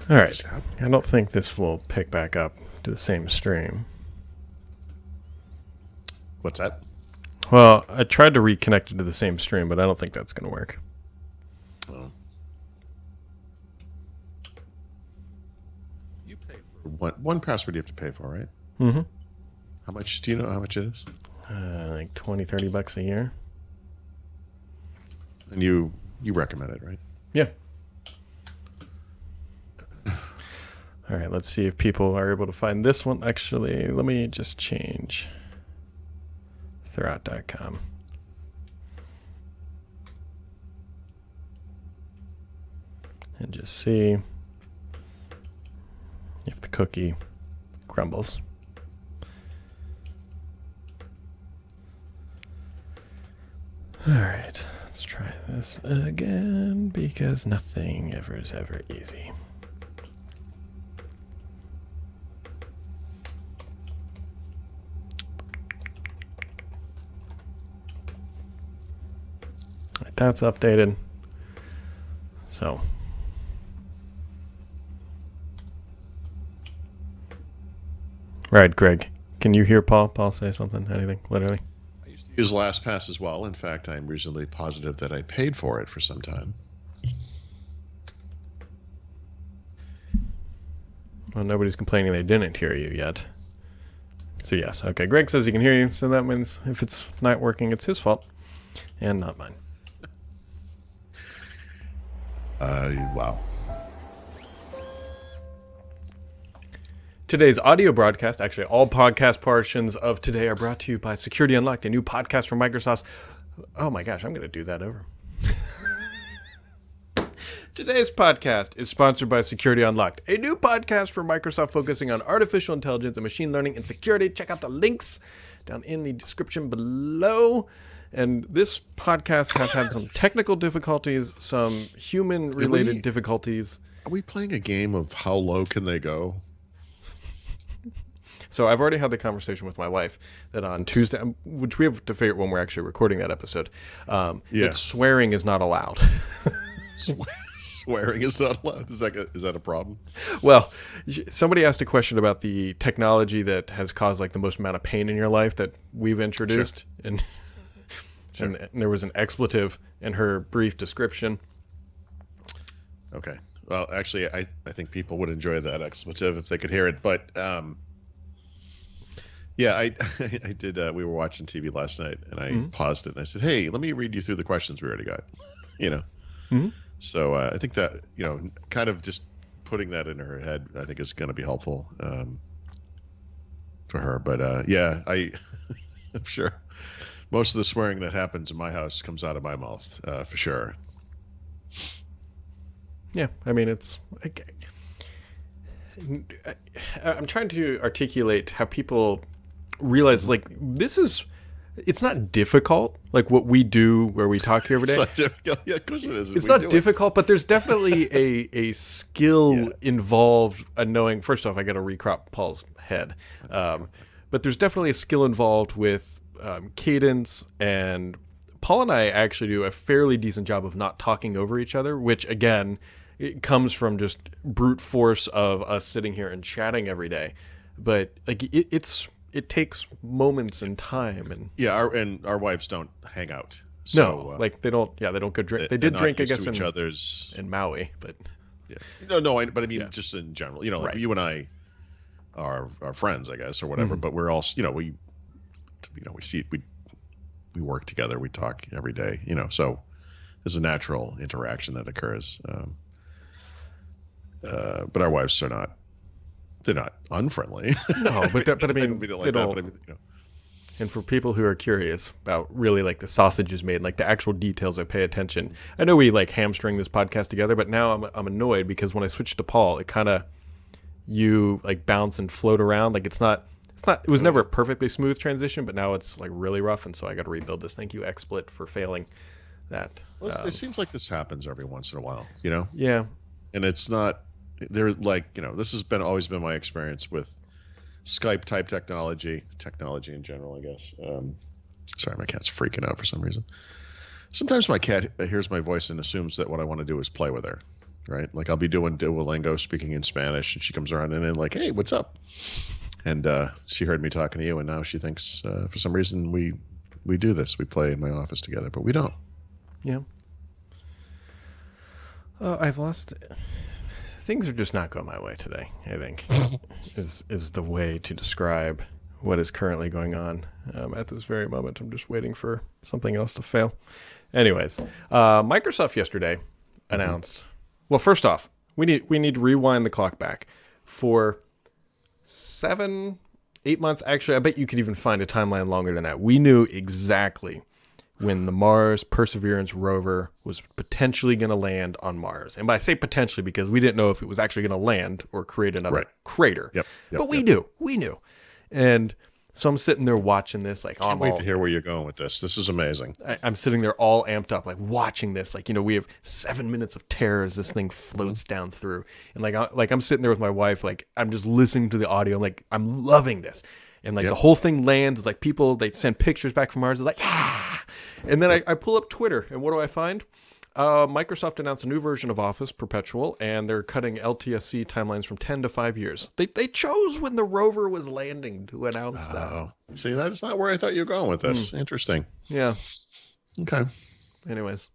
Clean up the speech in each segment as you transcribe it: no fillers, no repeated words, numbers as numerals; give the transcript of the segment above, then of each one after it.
All right. I don't think this will pick back up to the same stream. What's that? Well, I tried to reconnect it to the same stream, but I don't think that's going to work. Oh. You pay for one password you have to pay for, right? Mm-hmm. How much? Do you know how much it is? Like $20-$30 a year. And you recommend it, right? Yeah. All right, let's see if people are able to find this one. Actually, let me just change Thurrott.com. And just see if the cookie crumbles. All right, let's try this again because nothing ever is ever easy. All right, that's updated. So. Right, Greg. Can you hear Paul? Paul say something? Anything? Literally? I used to use LastPass as well. In fact, I'm reasonably positive that I paid for it for some time. Well, nobody's complaining they didn't hear you yet. So yes. Okay, Greg says he can hear you, so that means if it's not working, it's his fault and not mine. Wow. Today's audio broadcast, actually all podcast portions of today, are brought to you by Security Unlocked, a new podcast from Microsoft. Oh my gosh, I'm going to do that over. Today's podcast is sponsored by Security Unlocked, a new podcast from Microsoft focusing on artificial intelligence and machine learning and security. Check out the links down in the description below. And this podcast has had some technical difficulties, some human-related difficulties. Are we playing a game of how low can they go? So I've already had the conversation with my wife that on Tuesday, which we have to figure out when we're actually recording that episode, that swearing is not allowed. Swearing is not allowed? Is that a problem? Well, somebody asked a question about the technology that has caused like the most amount of pain in your life that we've introduced. Sure. And there was an expletive in her brief description. Okay. Well, actually, I think people would enjoy that expletive if they could hear it. But yeah, I did. We were watching TV last night, and I paused it, and I said, "Hey, let me read you through the questions we already got." You know. Mm-hmm. So I think that kind of just putting that in her head, I think is going to be helpful for her. But yeah, I'm sure most of the swearing that happens in my house comes out of my mouth for sure. Yeah, I mean, it's. I'm trying to articulate how people realize, like, it's not difficult, like what we do where we talk here every day. It's not difficult. Yeah, of course it is. It's not difficult, but there's definitely a skill involved in knowing, first off, I got to recrop Paul's head. But there's definitely a skill involved with cadence, and Paul and I actually do a fairly decent job of not talking over each other, which, again, it comes from just brute force of us sitting here and chatting every day. But like it takes moments and time, and our wives don't hang out. So, like they don't go drink. They did drink, I guess, each other's in Maui, but but I mean just in general, like you and I are friends, I guess, or whatever. But we're all, we see we work together, we talk every day, so there's a natural interaction that occurs. But our wives are not. They're not unfriendly. No, but I mean, they don't. And for people who are curious about really like the sausage is made, like the actual details, I pay attention. I know we like hamstring this podcast together, but now I'm annoyed because when I switched to Paul, it kind of you like bounce and float around. Like it was never a perfectly smooth transition, but now it's like really rough, and so I got to rebuild this. Thank you, XSplit, for failing that. Well, it seems like this happens every once in a while, Yeah. And it's not. There's like, this has always been my experience with Skype type technology in general, I guess. Sorry, my cat's freaking out for some reason. Sometimes my cat hears my voice and assumes that what I want to do is play with her. right? Like I'll be doing Duolingo, speaking in Spanish, and she comes around and then like, hey, what's up? And she heard me talking to you, and now she thinks for some reason we do this. We play in my office together, but we don't. Yeah. I've lost. Things are just not going my way today, I think, is the way to describe what is currently going on at this very moment. I'm just waiting for something else to fail. Anyways, Microsoft yesterday announced. Well, first off, we need to rewind the clock back for 7-8 months. Actually, I bet you could even find a timeline longer than that. We knew exactly when the Mars Perseverance rover was potentially going to land on Mars. And I say potentially because we didn't know if it was actually going to land or create another crater. But we knew. And so I'm sitting there watching this. Like, I can't wait to hear where you're going with this. This is amazing. I'm sitting there all amped up, like watching this. Like, we have 7 minutes of terror as this thing floats down through. And I'm sitting there with my wife, like I'm just listening to the audio. I'm like, I'm loving this. And like the whole thing lands. It's like people, they send pictures back from Mars. It's like, ah! And then I pull up Twitter, and what do I find? Microsoft announced a new version of Office Perpetual, and they're cutting LTSC timelines from 10 to 5 years. They chose when the rover was landing to announce that. See, that's not where I thought you were going with this. Interesting. Yeah. Okay. Anyways.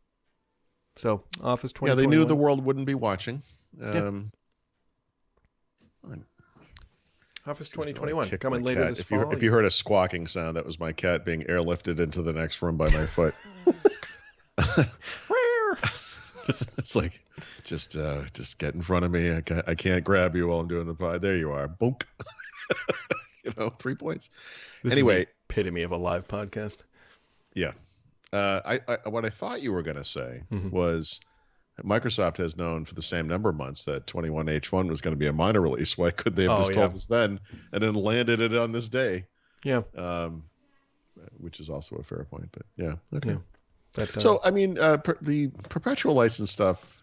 So, Office 2021. Yeah, they knew the world wouldn't be watching. Office 2021 coming later this fall. If you heard a squawking sound, that was my cat being airlifted into the next room by my foot. It's like, just get in front of me. I can't grab you while I'm doing the pie. There you are. Boom. 3 points. This anyway, is the epitome of a live podcast. Yeah. What I thought you were going to say was Microsoft has known for the same number of months that 21H1 was going to be a minor release. Why could they have just told us then and then landed it on this day? Yeah. Which is also a fair point, but yeah. Okay. Yeah. But, so, I mean, the perpetual license stuff,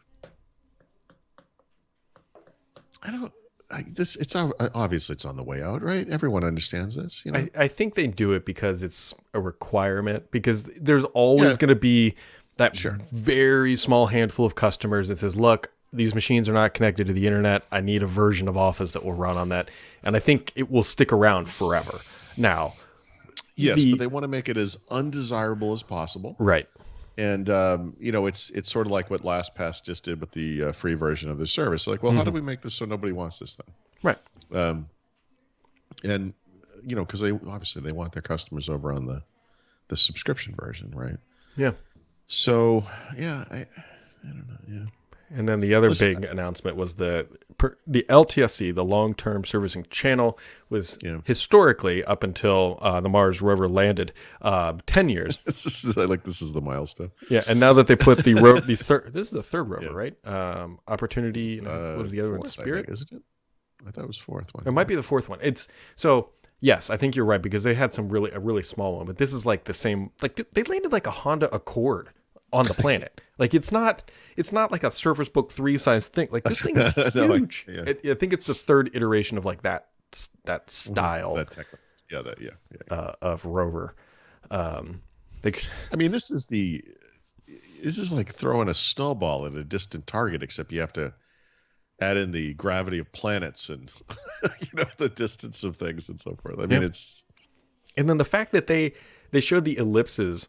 it's obviously it's on the way out, right? Everyone understands this. I think they do it because it's a requirement, because there's always going to be that very small handful of customers that says, look, these machines are not connected to the internet. I need a version of Office that will run on that. And I think it will stick around forever. Now, yes, but they want to make it as undesirable as possible. Right. And, it's sort of like what LastPass just did with the free version of the service. Like, well, how do we make this so nobody wants this then? Right. And, because they want their customers over on the subscription version, right? Yeah. So, yeah, I don't know. Yeah. And then the other big announcement was the LTSC, the long-term servicing channel, was historically, up until the Mars rover landed, 10 years. This is the milestone. Yeah, and now that they put the third, this is the third rover, right? Opportunity, what was the other one? Spirit, isn't it? I thought it was fourth one. It might be the fourth one. Yes, I think you're right, because they had a really small one, but this is like the same. Like they landed like a Honda Accord on the planet. Like it's not like a Surface Book 3 size thing. Like this thing is huge. I think it's the third iteration of like that style. Of rover. This is like throwing a snowball at a distant target, except you have to add in the gravity of planets and the distance of things and so forth. It's, and then the fact that they showed the ellipses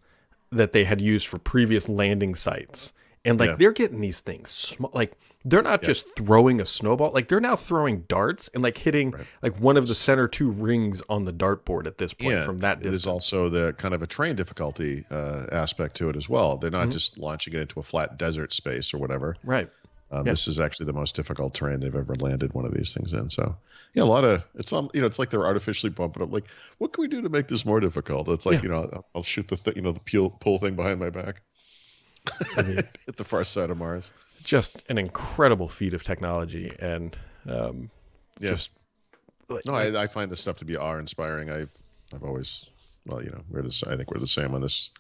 that they had used for previous landing sites, and they're getting these things like they're not just throwing a snowball, like they're now throwing darts and like hitting like one of the center two rings on the dartboard at this point from that distance. There's also the kind of a terrain difficulty aspect to it as well. They're not just launching it into a flat desert space or whatever. Right. This is actually the most difficult terrain they've ever landed one of these things in. So, a lot of it's it's like they're artificially bumping up. Like, what can we do to make this more difficult? It's like I'll shoot the the pull thing behind my back at the far side of Mars. Just an incredible feat of technology, and I find this stuff to be awe-inspiring. I've always I think we're the same on this.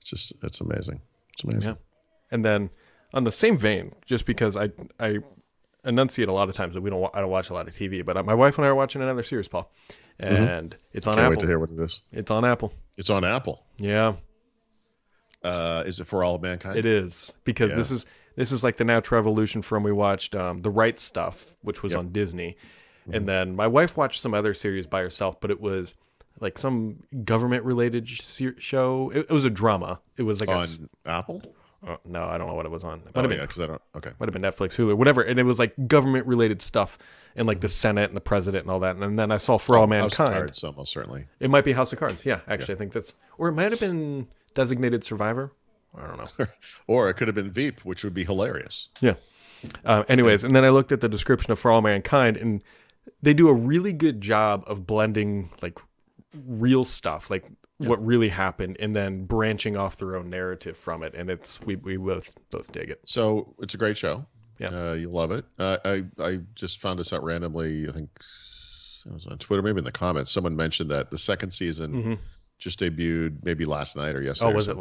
It's amazing. It's amazing. Yeah, and then. On the same vein, just because I enunciate a lot of times that I don't watch a lot of TV, but my wife and I are watching another series, Paul, and it's on Apple. Can't wait to hear what it is. It's on Apple. It's on Apple. Yeah. Is it For All of Mankind? It is, because this is like the natural evolution from we watched The Right Stuff, which was on Disney. And then my wife watched some other series by herself, but it was like some government related show. It was a drama. It was like on Apple. No, I don't know what it was on. It might have been Netflix, Hulu, whatever. And it was like government related stuff, and like the Senate and the president and all that. And then I saw For All Mankind. House of Cards, almost certainly. It might be House of Cards. Yeah, actually, I think that's, or it might have been Designated Survivor. I don't know. Or it could have been Veep, which would be hilarious. Yeah. Anyways, and then I looked at the description of For All Mankind, and they do a really good job of blending like real stuff, like what really happened, and then branching off their own narrative from it. And it's we both dig it. So it's a great show. Yeah, you love it. I just found this out randomly. I think it was on Twitter, maybe in the comments. Someone mentioned that the second season just debuted maybe last night or yesterday. Oh, was it?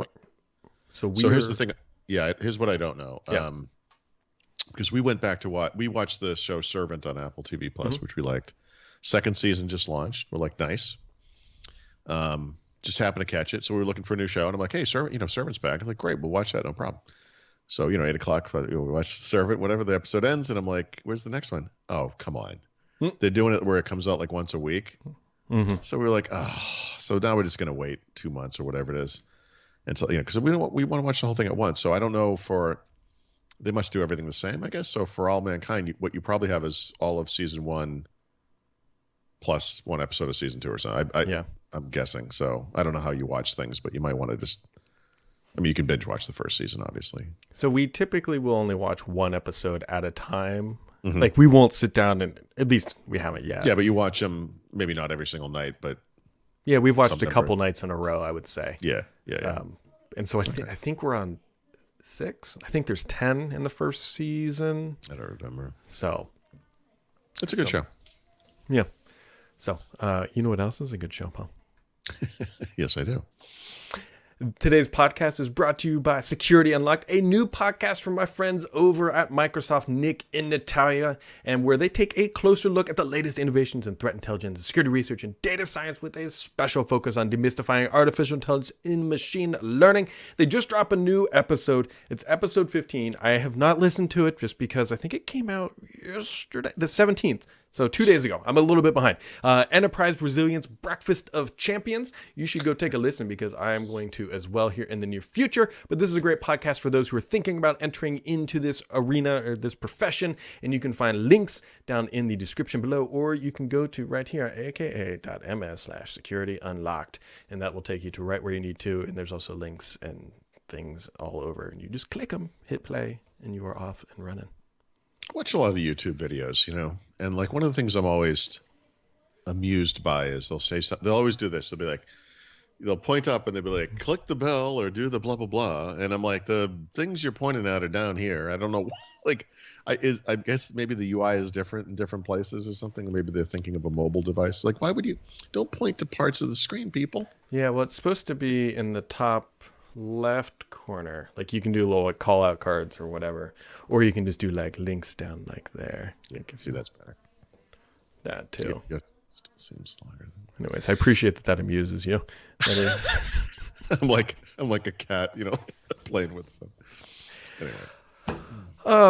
So here's the thing. Yeah, here's what I don't know. Yeah. Because we went back to we watched the show Servant on Apple TV Plus, which we liked. Second season just launched. We're like, nice. Just happened to catch it, so we were looking for a new show, and I'm like, hey, Servant's back. I'm like, great, we'll watch that, no problem. So 8:00, we watch Servant, whatever the episode ends, and I'm like, where's the next one? Oh, come on. They're doing it where it comes out like once a week. So we were like, so now we're just gonna wait 2 months or whatever it is, and so because we want to watch the whole thing at once. So I don't know they must do everything the same, I guess. So For All Mankind, what you probably have is all of season 1 plus one episode of season 2 or something. I'm guessing. So I don't know how you watch things, but you might want to just, you can binge watch the first season, obviously. So we typically will only watch one episode at a time. Like we won't sit down, and at least we haven't yet. Yeah, but you watch them maybe not every single night, but yeah, we've watched a couple nights in a row, I would say. Yeah. And so I think we're on 6. I think there's 10 in the first season. I don't remember. So it's a good show. Yeah. So you know what else is a good show, Paul? Yes, I do. Today's podcast is brought to you by Security Unlocked, a new podcast from my friends over at Microsoft, Nick and Natalia, and where they take a closer look at the latest innovations in threat intelligence, security research, and data science with a special focus on demystifying artificial intelligence in machine learning. They just dropped a new episode. It's episode 15. I have not listened to it just because I think it came out yesterday, the 17th. So 2 days ago. I'm a little bit behind. Enterprise Resilience Breakfast of Champions. You should go take a listen because I am going to as well here in the near future. But this is a great podcast for those who are thinking about entering into this arena or this profession. And you can find links down in the description below, or you can go to right here, aka.ms/securityunlocked. And that will take you to right where you need to. And there's also links and things all over. And you just click them, hit play, and you are off and running. I watch a lot of YouTube videos, and like one of the things I'm always amused by is they'll say something. They'll always do this. They'll be like, they'll point up and they'll be like, click the bell or do the blah, blah, blah. And I'm like, the things you're pointing out are down here. I don't know. Like, I guess maybe the UI is different in different places or something. Maybe they're thinking of a mobile device. Like, why would you don't point to parts of the screen, people? Yeah, well, it's supposed to be in the top left corner. Like you can do little like call out cards or whatever, or you can just do like links down like there. Yeah, you can see that's better. That too. Yeah, still seems longer than... Anyways, I appreciate that amuses you. That is. I'm like a cat, playing with some. Anyway.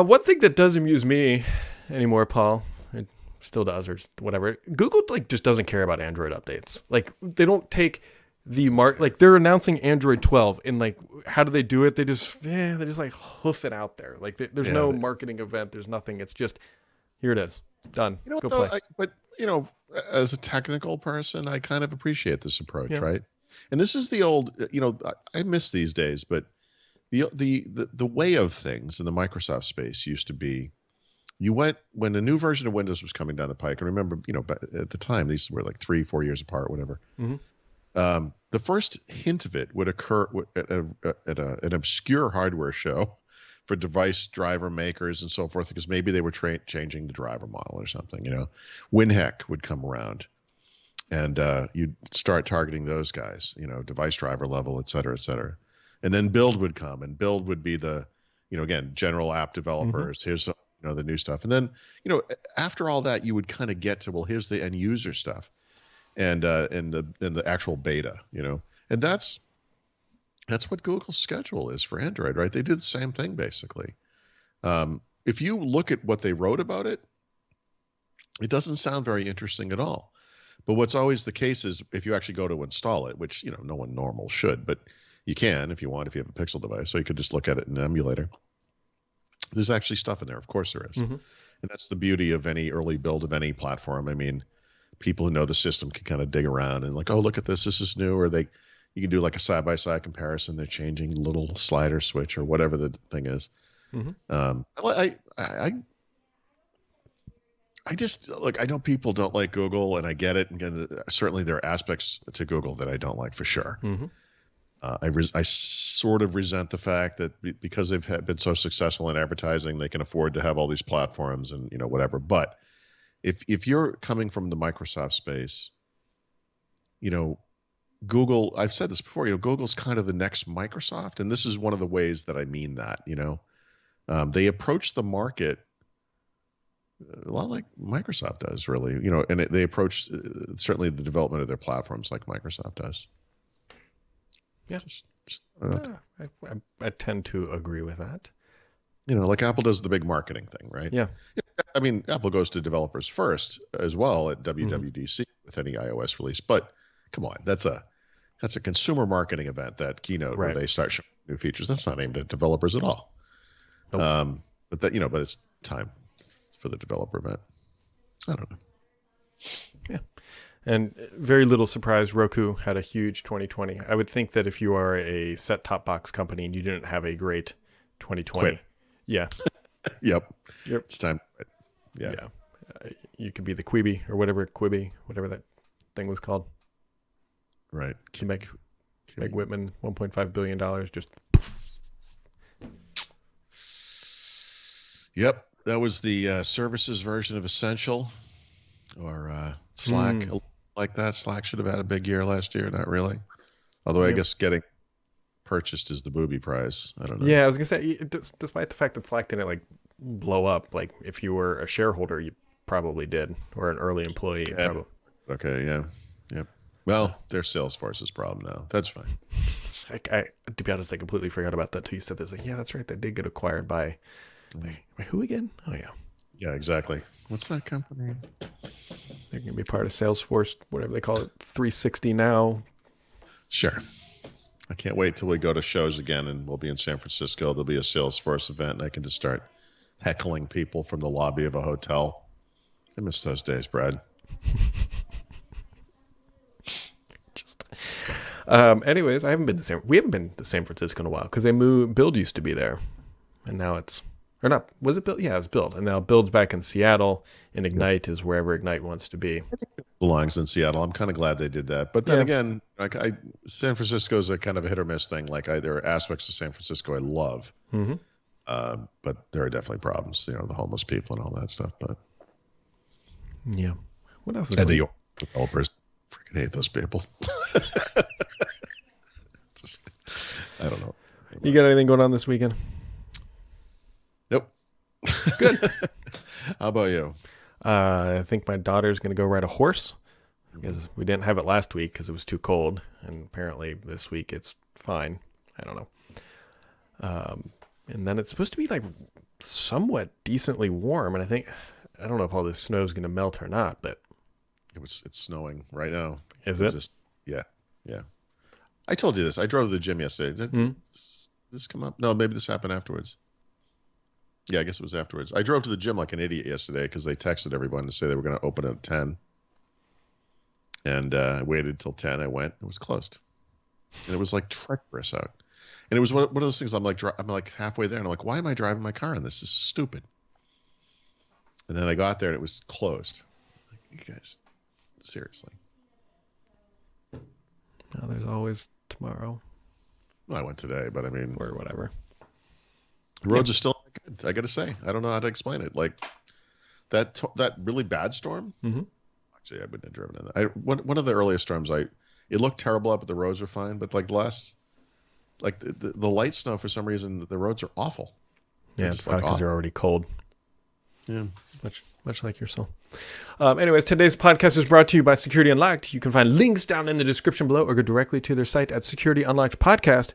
One thing that does amuse me anymore, Paul, it still does, or whatever. Google just doesn't care about Android updates. Like they don't take the like they're announcing Android 12, and like how do they do it? They just like hoof it out there. Like there's no marketing event. There's nothing. It's just here it is, done. Go play. But as a technical person, I kind of appreciate this approach, right? And this is the old. I miss these days, but the way of things in the Microsoft space used to be. You went when a new version of Windows was coming down the pike. I remember, at the time these were like 3-4 years apart, whatever. Mm-hmm. The first hint of it would occur at an obscure hardware show for device driver makers and so forth, because maybe they were changing the driver model or something. WinHEC would come around, and you'd start targeting those guys. Device driver level, et cetera, and then Build would come, and Build would be the, again, general app developers. Mm-hmm. Here's the new stuff, and then after all that, you would kind of get to here's the end user stuff. And the actual beta, and that's That's what Google's schedule is for Android, right? They did the same thing basically. If you look at what they wrote about it, it doesn't sound very interesting at all. But what's always the case is if you actually go to install it, which, no one normal should, but you can if you want, if you have a Pixel device. So you could just look at it in an emulator. There's actually stuff in there. Of course there is. Mm-hmm. And that's the beauty of any early build of any platform. I mean, people who know the system can kind of dig around and like, oh, look at this. This is new. Or you can do like a side-by-side comparison. They're changing a little slider switch or whatever the thing is. Mm-hmm. I just look. I know people don't like Google, and I get it. And certainly, there are aspects to Google that I don't like for sure. Mm-hmm. I sort of resent the fact that because they've been so successful in advertising, they can afford to have all these platforms and whatever. But if you're coming from the Microsoft space, Google. I've said this before. Google's kind of the next Microsoft, and this is one of the ways that I mean that. They approach the market a lot like Microsoft does, really, and they approach certainly the development of their platforms like Microsoft does. Yeah, I tend to agree with that. Like Apple does the big marketing thing, right? Yeah. I mean, Apple goes to developers first as well at WWDC with any iOS release, but come on, that's a consumer marketing event, that keynote where they start showing new features. That's not aimed at developers at all. Nope. But it's time for the developer event. I don't know. Yeah. And very little surprise, Roku had a huge 2020. I would think that if you are a set-top box company and you didn't have a great 2020. Quit. Yeah. Yep. It's time. Yeah. You could be the Quibi or whatever that thing was called. Right. Meg Whitman, $1.5 billion, just. Yep. That was the services version of Essential or Slack, like that. Slack should have had a big year last year. Not really. Although I guess getting purchased is the booby prize. I don't know. Yeah, I was going to say, despite the fact that Slack didn't blow up, if you were a shareholder, you probably did, or an early employee. Yeah. Probably. Okay, yeah. Yep. Well, they're Salesforce's problem now. That's fine. To be honest, I completely forgot about that till you said this. Yeah, that's right. They did get acquired by who again? Oh, yeah. Yeah, exactly. What's that company? They're going to be part of Salesforce, whatever they call it, 360 now. Sure. I can't wait till we go to shows again and we'll be in San Francisco. There'll be a Salesforce event and I can just start heckling people from the lobby of a hotel. I miss those days, Brad. Anyways, we haven't been to San Francisco in a while because they moved. Build used to be there, and now it's or not. Was it Build? Yeah, it was Build, and now Build's back in Seattle, and Ignite is wherever Ignite wants to be. Belongs in Seattle. I'm kind of glad they did that, but then again, San Francisco is a kind of a hit or miss thing. There are aspects of San Francisco I love, but there are definitely problems. The homeless people and all that stuff. But yeah, what else? And the developers. Freaking hate those people. I don't know. You got anything going on this weekend? Nope. Good. How about you? I think my daughter's going to go ride a horse because we didn't have it last week because it was too cold, and apparently this week it's fine. I don't know. And then it's supposed to be somewhat decently warm, and I don't know if all this snow is going to melt or not, but it's snowing right now. Is it? Yeah. I told you this. I drove to the gym yesterday. Did this come up? No, maybe this happened afterwards. Yeah, I guess it was afterwards. I drove to the gym like an idiot yesterday because they texted everyone to say they were going to open at 10. And I waited till 10. I went. It was closed. And it was treacherous out. And it was one of those things. I'm halfway there, and I'm like, why am I driving my car in this? This is stupid. And then I got there, and it was closed. You guys, seriously. No, there's always tomorrow. Well, I went today, but I mean, or whatever. The roads are still good. I got to say, I don't know how to explain it. That really bad storm. Mm-hmm. Actually, I wouldn't have driven in that. One of the earliest storms, it looked terrible up, but the roads were fine. But the light snow, for some reason, the roads are awful. Yeah, it's probably because they're already cold. Yeah. Much like yourself. Anyways, today's podcast is brought to you by Security Unlocked. You can find links down in the description below or go directly to their site at securityunlockedpodcast.com.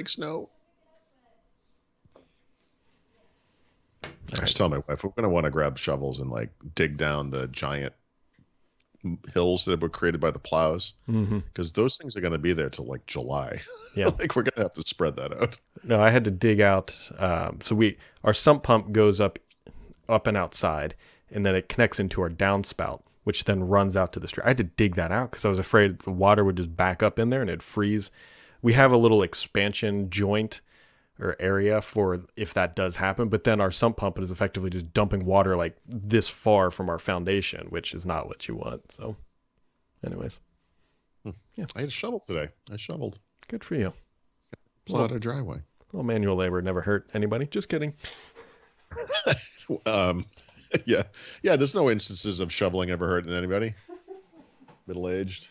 like snow. I was telling my wife, we're going to want to grab shovels and like dig down the giant hills that were created by the plows, because those things are going to be there till like July. Yeah. Like we're going to have to spread that out. No, I had to dig out. So our sump pump goes up and outside, and then it connects into our downspout, which then runs out to the street. I had to dig that out because I was afraid the water would just back up in there and it'd freeze. We have a little expansion joint or area for if that does happen, but then our sump pump is effectively just dumping water like this far from our foundation, which is not what you want. So anyways, yeah, I had a shovel today. I shoveled. Good for you. Plowed a driveway. Little manual labor never hurt anybody. Just kidding. Yeah. There's no instances of shoveling ever hurting anybody. Middle-aged.